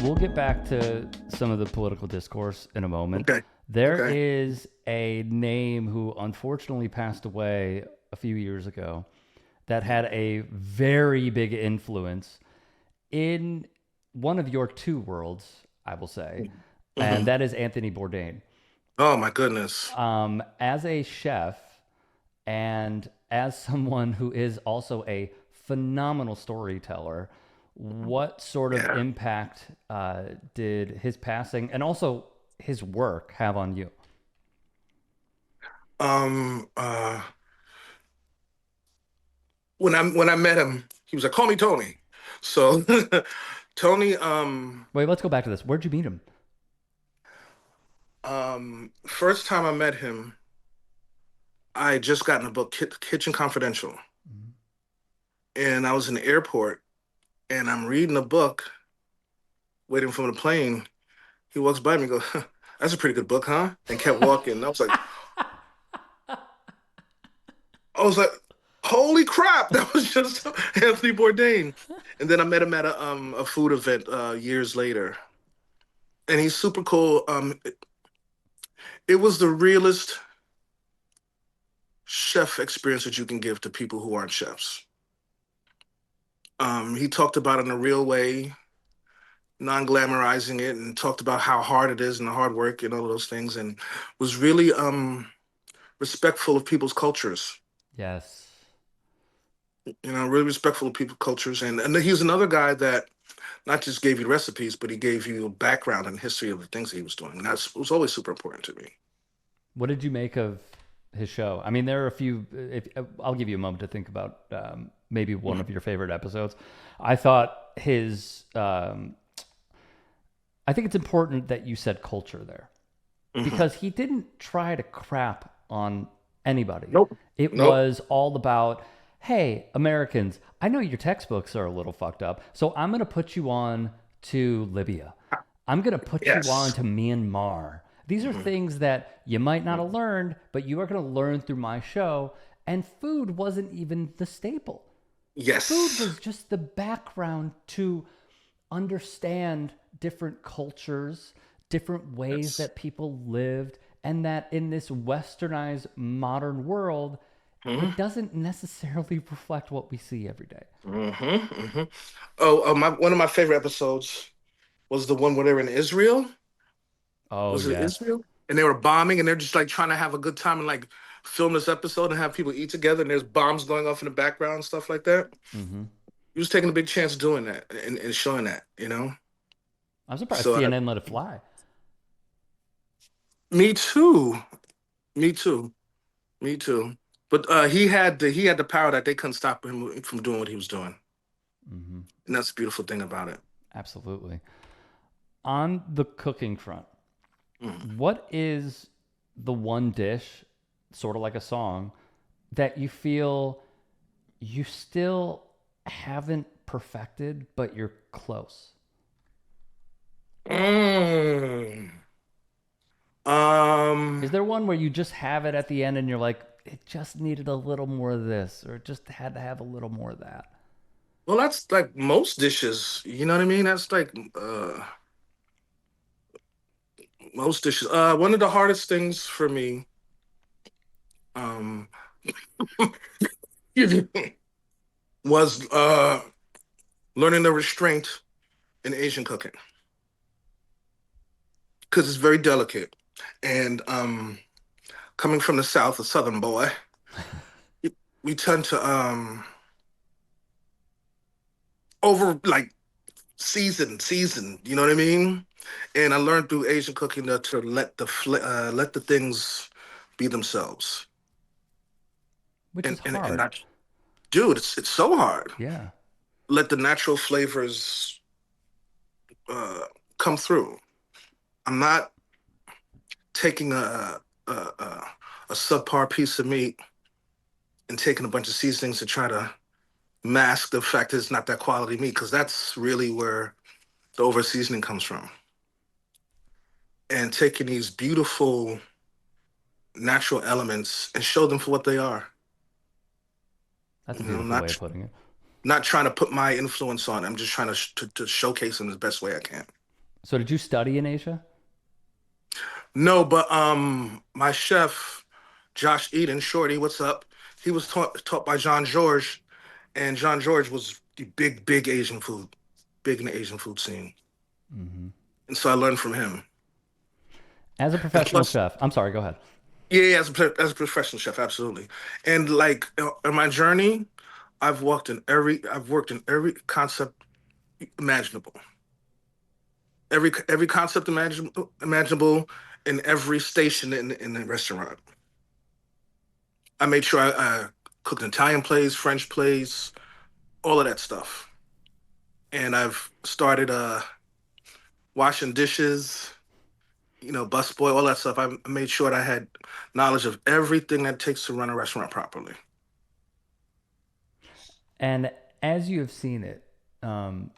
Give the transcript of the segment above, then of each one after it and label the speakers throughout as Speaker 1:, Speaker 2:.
Speaker 1: we'll get back to some of the political discourse in a moment.
Speaker 2: Okay.
Speaker 1: There
Speaker 2: Okay.
Speaker 1: is a name who unfortunately passed away a few years ago that had a very big influence in one of your two worlds, I will say, and
Speaker 2: Hmm.
Speaker 1: that is Anthony Bourdain.
Speaker 2: Oh my goodness.
Speaker 1: As a chef and as someone who is also a phenomenal storyteller, what sort of
Speaker 2: Yeah.
Speaker 1: impact did his passing and also his work have on you?
Speaker 2: Um. Uh. When I met him, he was like, "Call me Tony." So, Tony.
Speaker 1: Wait, let's go back to this. Where'd you meet him?
Speaker 2: First time I met him, I had just gotten a book, Kitchen Confidential, and I was in the airport, and I'm reading a book, waiting for the plane. He walks by me, and goes, "Huh, that's a pretty good book, huh?" And kept walking. I was like, holy crap, that was just Anthony Bourdain. And then I met him at a food event years later, and he's super cool. It was the realest chef experience that you can give to people who aren't chefs. He talked about it in a real way, non-glamorizing it, and talked about how hard it is and the hard work and all of those things, and was really respectful of people's cultures.
Speaker 1: Yes.
Speaker 2: Really respectful of people's cultures, and he's another guy that not just gave you recipes, but he gave you a background and history of the things he was doing. And that was always super important to me.
Speaker 1: What did you make of his show? I mean, there are a few. If I'll give you a moment to think about maybe one of your favorite episodes. I thought his. I think it's important that you said culture there
Speaker 2: Hmm.
Speaker 1: because he didn't try to crap on anybody.
Speaker 2: Nope.
Speaker 1: It
Speaker 2: Nope.
Speaker 1: was all about, hey, Americans, I know your textbooks are a little fucked up, so I'm going to put you on to Libya. I'm going to put you on
Speaker 2: Yes.
Speaker 1: to Myanmar. These are
Speaker 2: Hmm.
Speaker 1: things that you might not have
Speaker 2: Hmm.
Speaker 1: learned, but you are going to learn through my show. And food wasn't even the staple. Food
Speaker 2: Yes.
Speaker 1: was just the background to understand different cultures, different ways
Speaker 2: Yes.
Speaker 1: that people lived, and that in this westernized modern world,
Speaker 2: Hmm.
Speaker 1: it doesn't necessarily reflect what we see every day.
Speaker 2: Hmm. Hmm. Oh, one of my favorite episodes was the one where they were in Israel.
Speaker 1: Oh,
Speaker 2: Was it
Speaker 1: yes.
Speaker 2: Israel? And they were bombing, and they're just like trying to have a good time and like film this episode and have people eat together. And there's bombs going off in the background and stuff like that.
Speaker 1: Mm-hmm.
Speaker 2: He was taking a big chance doing that and showing that.
Speaker 1: I'm surprised
Speaker 2: So
Speaker 1: CNN let it fly.
Speaker 2: me too. Me too. Me too. But he had the power that they couldn't stop him from doing what he was doing,
Speaker 1: Mm-hmm.
Speaker 2: and that's the beautiful thing about it.
Speaker 1: Absolutely. On the cooking front,
Speaker 2: Mm.
Speaker 1: what is the one dish, sort of like a song, that you feel you still haven't perfected, but you're close?
Speaker 2: Mm.
Speaker 1: Is
Speaker 2: Um.
Speaker 1: there one where you just have it at the end and you're like, it just needed a little more of this, or it just had to have a little more of that?
Speaker 2: Well, that's like most dishes. You know what I mean? That's like most dishes. One of the hardest things for me, um, was learning the restraint in Asian cooking because it's very delicate. And coming from the South, a Southern boy, we tend to over like season. You know what I mean? And I learned through Asian cooking to let the things be themselves,
Speaker 1: Which is
Speaker 2: and
Speaker 1: hard.
Speaker 2: not, dude, it's so hard.
Speaker 1: Yeah.
Speaker 2: Let the natural flavors uh, come through. I'm not taking a subpar piece of meat and taking a bunch of seasonings to try to mask the fact that it's not that quality meat because that's really where the over seasoning comes from. And taking these beautiful natural elements and show them for what they are.
Speaker 1: That's a
Speaker 2: You know,
Speaker 1: beautiful way
Speaker 2: not
Speaker 1: of putting it.
Speaker 2: not trying to put my influence on. I'm just trying to showcase them the best way I can.
Speaker 1: So did you study in Asia?
Speaker 2: No, but my chef, Josh Eden, Shorty, what's up? He was taught by John George, and John George was the big Asian food, big in the Asian food scene,
Speaker 1: Hmm.
Speaker 2: and so I learned from him.
Speaker 1: As a
Speaker 2: And
Speaker 1: professional
Speaker 2: plus,
Speaker 1: chef, I'm sorry, go ahead.
Speaker 2: yeah, as a professional chef, absolutely. And like in my journey, I've worked in every concept imaginable, every concept imaginable in every station in the restaurant. I made sure I cooked Italian plays, French plays, all of that stuff. And I've started washing dishes, busboy, all that stuff. I made sure that I had knowledge of everything that it takes to run a restaurant properly.
Speaker 1: And as you have seen it, um,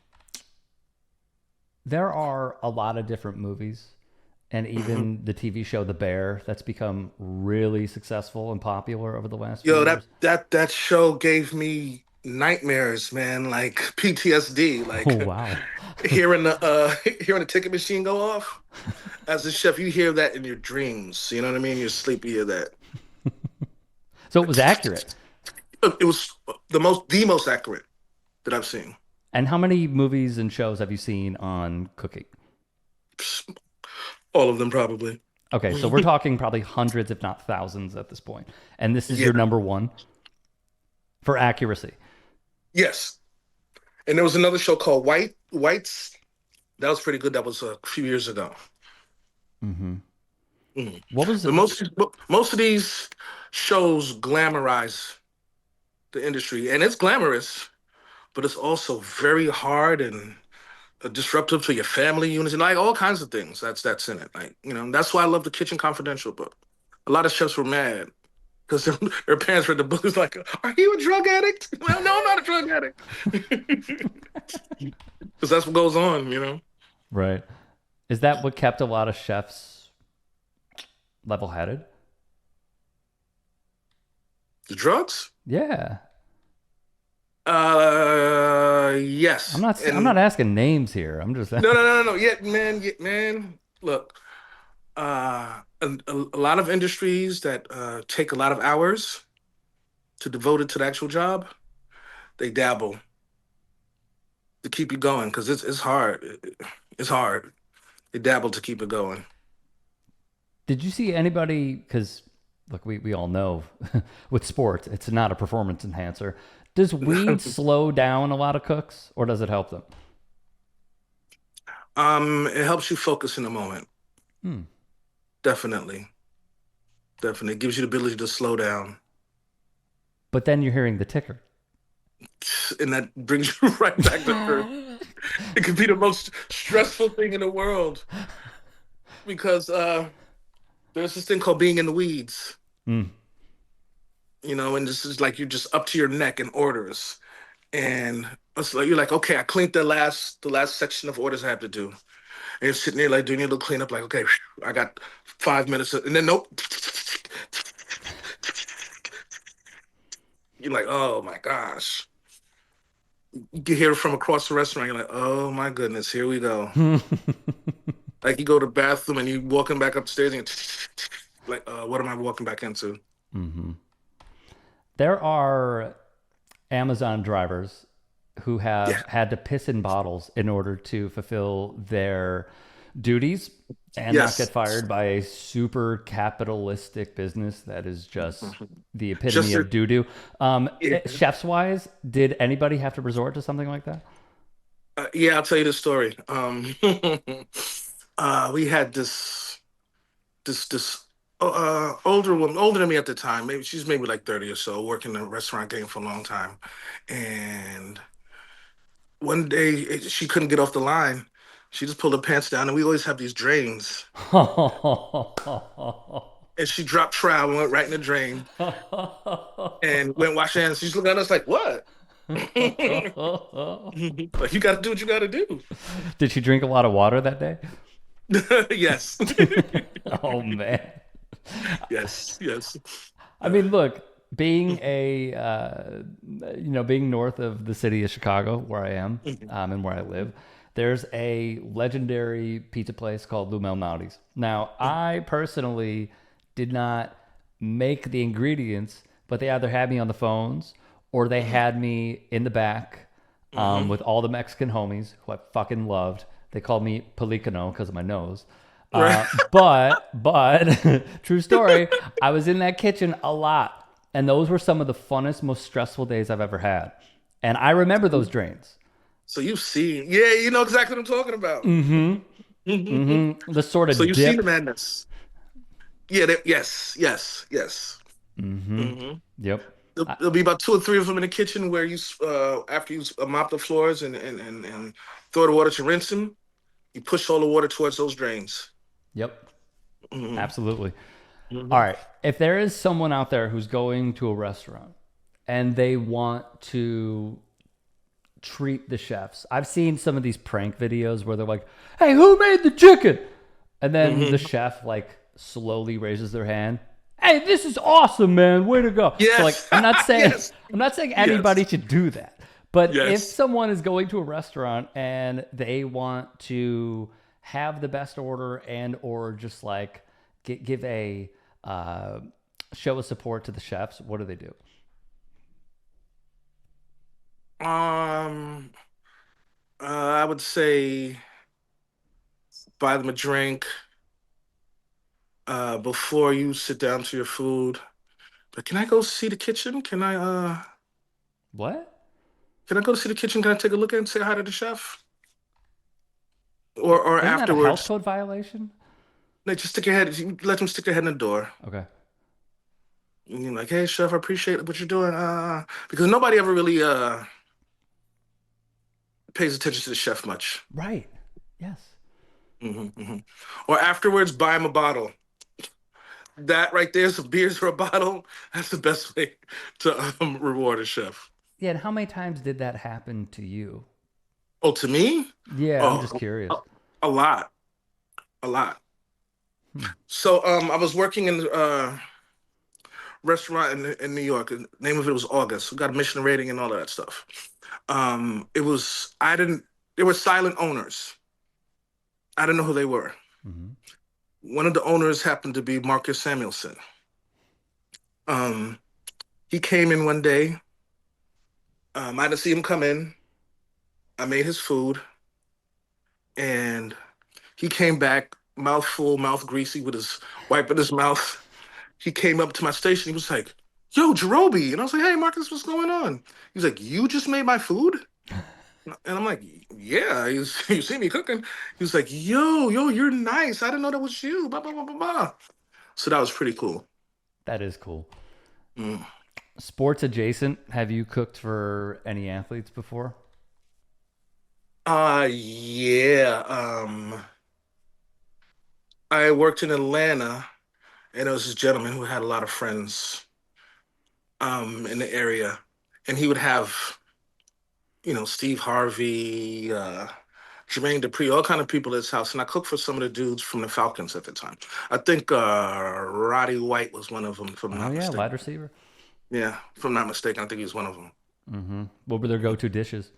Speaker 1: there are a lot of different movies, and
Speaker 2: Hmm.
Speaker 1: even the TV show The Bear that's become really successful and popular over the last few
Speaker 2: Yo, that
Speaker 1: years.
Speaker 2: that that show gave me nightmares, man, like PTSD,
Speaker 1: Oh,
Speaker 2: like
Speaker 1: wow.
Speaker 2: hearing the hearing the ticket machine go off. As a chef, you hear that in your dreams. You know what I mean? You're asleep, you hear that.
Speaker 1: So it was accurate.
Speaker 2: It was the most accurate that I've seen.
Speaker 1: And how many movies and shows have you seen on cooking?
Speaker 2: All of them, probably.
Speaker 1: Okay, so we're talking probably hundreds, if not thousands at this point. And this is
Speaker 2: Yeah.
Speaker 1: your number one for accuracy.
Speaker 2: Yes. And there was another show called Whites. That was pretty good. That was a few years ago.
Speaker 1: Hmm.
Speaker 2: Mhm.
Speaker 1: What was
Speaker 2: But most of these shows glamorize the industry, and it's glamorous, but it's also very hard and disruptive to your family units and like all kinds of things. That's in it. Like that's why I love the Kitchen Confidential book. A lot of chefs were mad because their parents read the book. It's like, are you a drug addict? Well, no, I'm not a drug addict. Because that's what goes on.
Speaker 1: right? Is that what kept a lot of chefs level headed?
Speaker 2: The drugs?
Speaker 1: Yeah.
Speaker 2: Yes.
Speaker 1: I'm not
Speaker 2: And
Speaker 1: asking names here. I'm just
Speaker 2: no. Yeah, man. Look, a lot of industries that take a lot of hours to devote it to the actual job, they dabble to keep you going because it's hard. It's hard. They dabble to keep it going.
Speaker 1: Did you see anybody? Because look, we all know with sports, it's not a performance enhancer. Does weed slow down a lot of cooks, or does it help them?
Speaker 2: It helps you focus in the moment.
Speaker 1: Hmm.
Speaker 2: Definitely, definitely. It gives you the ability to slow down,
Speaker 1: But then you're hearing the ticker.
Speaker 2: and that brings you right back to earth. It could be the most stressful thing in the world because there's this thing called being in the weeds,
Speaker 1: Hmm.
Speaker 2: and this is like you're just up to your neck in orders, and it's like you're like, okay, I cleaned the last section of orders I have to do, and you're sitting there like doing your little cleanup, like, okay, I got 5 minutes, and then nope, you're like, oh my gosh, you can hear it from across the restaurant, you're like, oh my goodness, here we go. Like you go to the bathroom and you walking back upstairs and you're like, what am I walking back into?
Speaker 1: Hmm. There are Amazon drivers who
Speaker 2: Yeah.
Speaker 1: have had to piss in bottles in order to fulfill their duties and not get
Speaker 2: Yes.
Speaker 1: fired by a super capitalistic business that is just
Speaker 2: Mhm.
Speaker 1: the
Speaker 2: Just
Speaker 1: epitome of doo doo.
Speaker 2: yeah,
Speaker 1: Chefs wise, did anybody have to resort to something like that?
Speaker 2: yeah, I'll tell you the story. We had this older woman, older than me at the time. Maybe she's maybe like 30 or so, working in the restaurant game for a long time. And one day she couldn't get off the line. She just pulled her pants down, and we always have these drains. And she dropped trowel and went right in the drain and went wash her hands. She's looking at us like, what? Like, you got to do what you got to do.
Speaker 1: Did she drink a lot of water that day?
Speaker 2: Yes.
Speaker 1: Oh man.
Speaker 2: Yes.
Speaker 1: I mean, look, being a being north of the city of Chicago, where I am and where I live, there's a legendary pizza place called Lou Malnati's. Now, I personally did not make the ingredients, but they either had me on the phones or they
Speaker 2: Mm-hmm.
Speaker 1: had me in the back
Speaker 2: Mm-hmm.
Speaker 1: with all the Mexican homies who I fucking loved. They called me Pelicano because of my nose.
Speaker 2: Right.
Speaker 1: But true story, I was in that kitchen a lot. And those were some of the funnest, most stressful days I've ever had. And I remember those drains.
Speaker 2: So you've seen, yeah, you know exactly what I'm talking about.
Speaker 1: The sort
Speaker 2: So
Speaker 1: of
Speaker 2: you've seen the
Speaker 1: dip.
Speaker 2: madness. Yeah, yes, yes, yes. hmm
Speaker 1: Yep.
Speaker 2: There'll be about two or three of them in the kitchen where after you mop the floors and throw the water to rinse them, you push all the water towards those drains.
Speaker 1: Yep.
Speaker 2: hmm
Speaker 1: Absolutely. All
Speaker 2: hmm
Speaker 1: right. If there is someone out there who's going to a restaurant and they want to treat the chefs, I've seen some of these prank videos where they're like, "Hey, who made the chicken?" And then the
Speaker 2: hmm
Speaker 1: chef like slowly raises their hand. "Hey, this is awesome, man. Way to go." So like
Speaker 2: Yes, yes,
Speaker 1: I'm not saying anybody
Speaker 2: yes,
Speaker 1: should do that. But if
Speaker 2: yes.
Speaker 1: someone is going to a restaurant and they want to have the best order and or just like give a show of support to the chefs, what do they do?
Speaker 2: Um, I would say buy them a drink before you sit down to your food. But can I go see the kitchen?
Speaker 1: What?
Speaker 2: Can I go see the kitchen? Can I take a look at it and say hi to the chef? Or
Speaker 1: Isn't that a health
Speaker 2: afterwards,
Speaker 1: code violation?
Speaker 2: like just stick your head. You let them stick their head in the door.
Speaker 1: Okay.
Speaker 2: And you're like, hey chef, I appreciate what you're doing. Because nobody ever really pays attention to the chef much.
Speaker 1: Right. Yes.
Speaker 2: hmm Or afterwards, buy him a bottle. That right there, some beers or a bottle. That's the best way to reward a chef.
Speaker 1: Yeah, and how many times did that happen to you?
Speaker 2: Oh, to me?
Speaker 1: Yeah, I'm just
Speaker 2: Oh, a,
Speaker 1: curious.
Speaker 2: a lot, a lot.
Speaker 1: Hmm.
Speaker 2: So, I was working in the restaurant in New York. The name of it was August. We got a Michelin rating and all of that stuff. It was I didn't. There were silent owners. I didn't know who they were.
Speaker 1: Hmm.
Speaker 2: One of the owners happened to be Marcus Samuelson. Um, he came in one day. I didn't see him come in. I made his food, and he came back, mouth full, mouth greasy, with his wiping his mouth. He came up to my station. He was like, "Yo, Jarobi," and I was like, "Hey, Marcus, what's going on?" He's like, "You just made my food?" And I'm like, "Yeah." You see me cooking? He was like, "Yo, you're nice. I didn't know that was you." Blah blah blah blah blah. So that was pretty cool.
Speaker 1: That is cool.
Speaker 2: Mm.
Speaker 1: Sports adjacent, have you cooked for any athletes before?
Speaker 2: Yeah. I worked in Atlanta, and there was this gentleman who had a lot of friends in the area, and he would have, Steve Harvey, Jermaine Dupri, all kind of people at his house, and I cooked for some of the dudes from the Falcons at the time. I think Roddy White was one of them, if I'm
Speaker 1: Oh
Speaker 2: not
Speaker 1: yeah, wide
Speaker 2: mistaken.
Speaker 1: receiver.
Speaker 2: Yeah, if I'm not mistaken, I think he was one of them.
Speaker 1: What were their go-to dishes?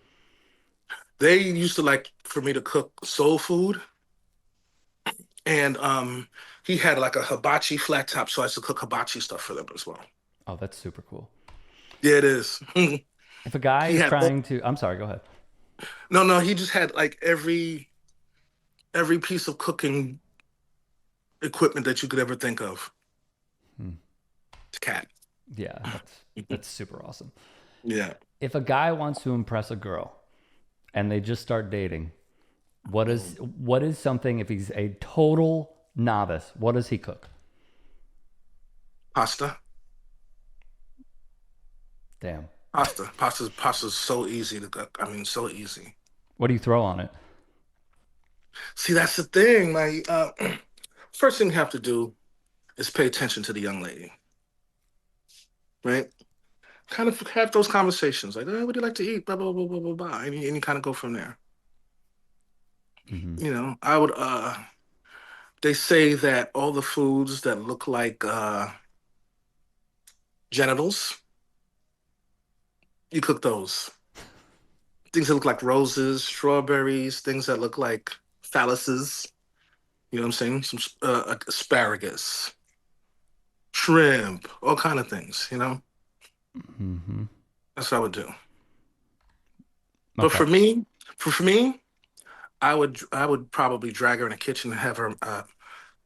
Speaker 2: They used to like for me to cook soul food, and he had like a hibachi flat top, so I used to cook hibachi stuff for them as well.
Speaker 1: Oh, that's super cool.
Speaker 2: Yeah, it is.
Speaker 1: If a guy
Speaker 2: He
Speaker 1: is
Speaker 2: had
Speaker 1: trying to, I'm sorry, go ahead.
Speaker 2: no, he just had like every piece of cooking equipment that you could ever think of.
Speaker 1: Hmm.
Speaker 2: It's cat.
Speaker 1: Yeah, that's super awesome.
Speaker 2: Yeah.
Speaker 1: If a guy wants to impress a girl and they just start dating, what is something if he's a total novice, what does he cook?
Speaker 2: Pasta.
Speaker 1: Damn.
Speaker 2: Pasta's so easy to cook. I mean, so easy.
Speaker 1: What do you throw on it?
Speaker 2: See, that's the thing. My first thing you have to do is pay attention to the young lady, right? Kind of have those conversations like, what do you like to eat? Blah blah blah blah blah blah, and you kind of go from there.
Speaker 1: Hmm.
Speaker 2: I would. They say that all the foods that look like genitals, you cook those. things that look like roses, strawberries, things that look like phalluses. You know what I'm saying? Some asparagus, shrimp, all kind of things. You know,
Speaker 1: Mm-hmm.
Speaker 2: that's what I would do. But
Speaker 1: Okay.
Speaker 2: for me, I would probably drag her in the kitchen and have her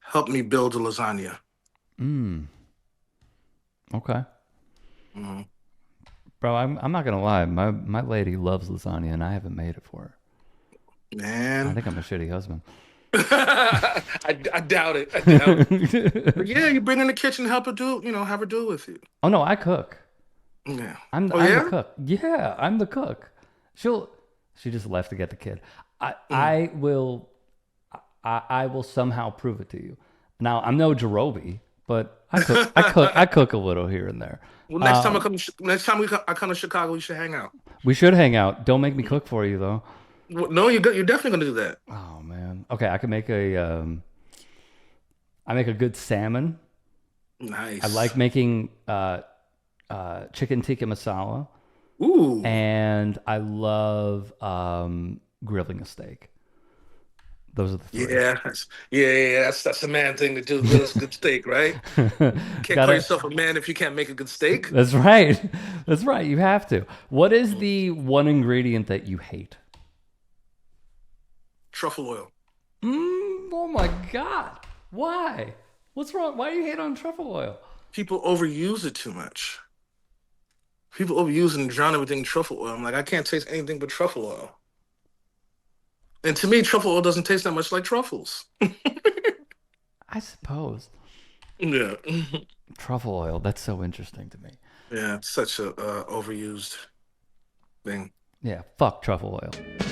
Speaker 2: help me build a lasagna.
Speaker 1: Mm. Okay.
Speaker 2: Mhm.
Speaker 1: Bro, I'm not gonna lie. My lady loves lasagna, and I haven't made it for her. I
Speaker 2: Man,
Speaker 1: think I'm a shitty husband.
Speaker 2: I doubt it. I doubt it. But yeah, you bring her in the kitchen, help her do, have her do it with you.
Speaker 1: Oh no, I cook.
Speaker 2: Yeah.
Speaker 1: I'm
Speaker 2: Oh
Speaker 1: I'm the
Speaker 2: yeah.
Speaker 1: cook. Yeah, I'm the cook. She'll she just left to get the kid. I
Speaker 2: Mhm.
Speaker 1: I will I will somehow prove it to you. Now I'm no Jarobi, but I cook a little here and there.
Speaker 2: Well,
Speaker 1: Um,
Speaker 2: next time I come to Chicago, we should hang out.
Speaker 1: we should hang out. Don't make me cook for you though.
Speaker 2: Well, no, you're definitely gonna do that.
Speaker 1: Oh man. Okay, I can make I make a good salmon. I like
Speaker 2: Nice.
Speaker 1: making chicken tikka masala,
Speaker 2: Ooh.
Speaker 1: and I love grilling a steak. Those are the three.
Speaker 2: Yeah. Yeah. That's a man thing to do. Grill us a good steak, right? You can't call
Speaker 1: Gotta.
Speaker 2: yourself a man if you can't make a good steak.
Speaker 1: That's right. That's right. You have to. What is the one ingredient that you hate?
Speaker 2: Truffle oil.
Speaker 1: Oh my god. Why? What's wrong? Why do you hate on truffle oil?
Speaker 2: People overuse it too much. People overuse and drown everything in truffle oil. I'm like, I can't taste anything but truffle oil. And to me, truffle oil doesn't taste that much like truffles.
Speaker 1: I suppose
Speaker 2: Yeah.
Speaker 1: truffle oil. That's so interesting to me.
Speaker 2: Yeah, it's such a overused thing.
Speaker 1: Yeah. Fuck truffle oil.